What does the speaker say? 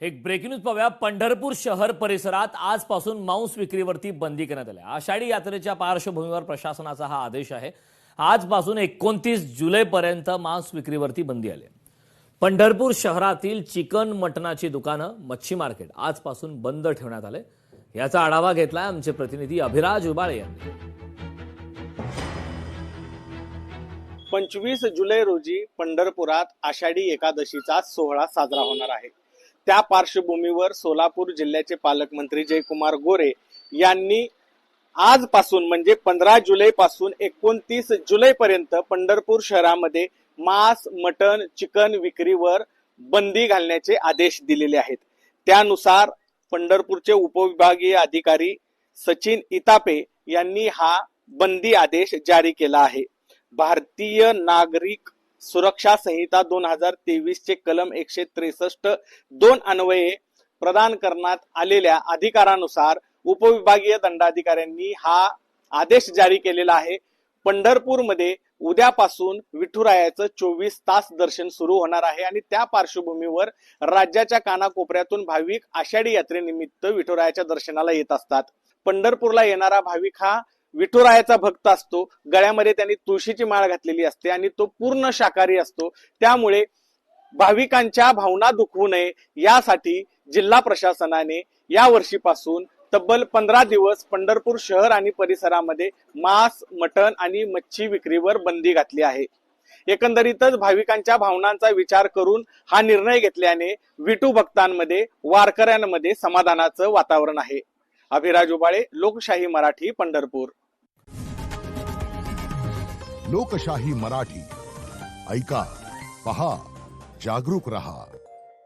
एक breaking news पाहूया. पंढरपूर शहर परिसरात आजपासून मांस विक्रीवरती बंदी करण्यात आली आहे. आषाढी यात्रेच्या पार्श्वभूमीवर प्रशासनाचा हा आदेश आहे. आजपासून 29 जुलैपर्यंत मांस विक्रीवरती बंदी आली आहे. पंढरपूर शहरातील चिकन मटणाची दुकानं, मच्छी मार्केट आजपासून बंद ठेवण्यात आले. याचा आढावा घेतलाय आमचे प्रतिनिधी अभिराज उबाळे यांनी. 25 जुलै रोजी पंढरपुरात आषाढी एकादशीचा सोहळा साजरा होणार आहे. त्या पार्श्वभूमीवर सोलापूर जिल्ह्याचे पालकमंत्री जयकुमार गोरे यांनी आजपासून म्हणजे 15 जुलैपासून 29 जुलैपर्यंत पंढरपूर शहरामध्ये मांस, मटण, चिकन विक्रीवर बंदी घालण्याचे आदेश दिलेले आहेत. त्यानुसार पंढरपूरचे उपविभागीय अधिकारी सचिन इतापे यांनी हा बंदी आदेश जारी केला आहे. भारतीय नागरिक सुरक्षा संहिता 2023 चे कलम 163(2) अन्वये प्रदान करण्यात आलेल्या अधिकारानुसार उपविभागीय दंडाधिकाऱ्यांनी हा आदेश जारी केलेला आहे. पंढरपूरमध्ये उद्यापासून विठुरायाचं 24 तास दर्शन सुरू होणार आहे आणि त्या पार्श्वभूमीवर राज्याच्या कानाकोपऱ्यातून भाविक आषाढी यात्रेनिमित्त विठुरायाच्या दर्शनाला येत असतात. पंढरपूरला येणारा भाविक हा विठुरायाचा भक्त असतो. गळ्यामध्ये त्यांनी तुळशीची माळ घातलेली असते आणि तो पूर्ण शाकाहारी असतो. त्यामुळे भाविकांच्या भावना दुखवू नये यासाठी जिल्हा प्रशासनाने या वर्षीपासून तब्बल 15 दिवस पंढरपूर शहर आणि परिसरामध्ये मांस, मटण आणि मच्छी विक्रीवर बंदी घातली आहे. एकंदरीतच भाविकांच्या भावनांचा विचार करून हा निर्णय घेतल्याने विठू भक्तांमध्ये, वारकऱ्यांमध्ये समाधानाचं वातावरण आहे. अभिराज उबाळे, लोकशाही मराठी, पंढरपूर. लोकशाही मराठी ऐका, पहा, जागरूक रहा.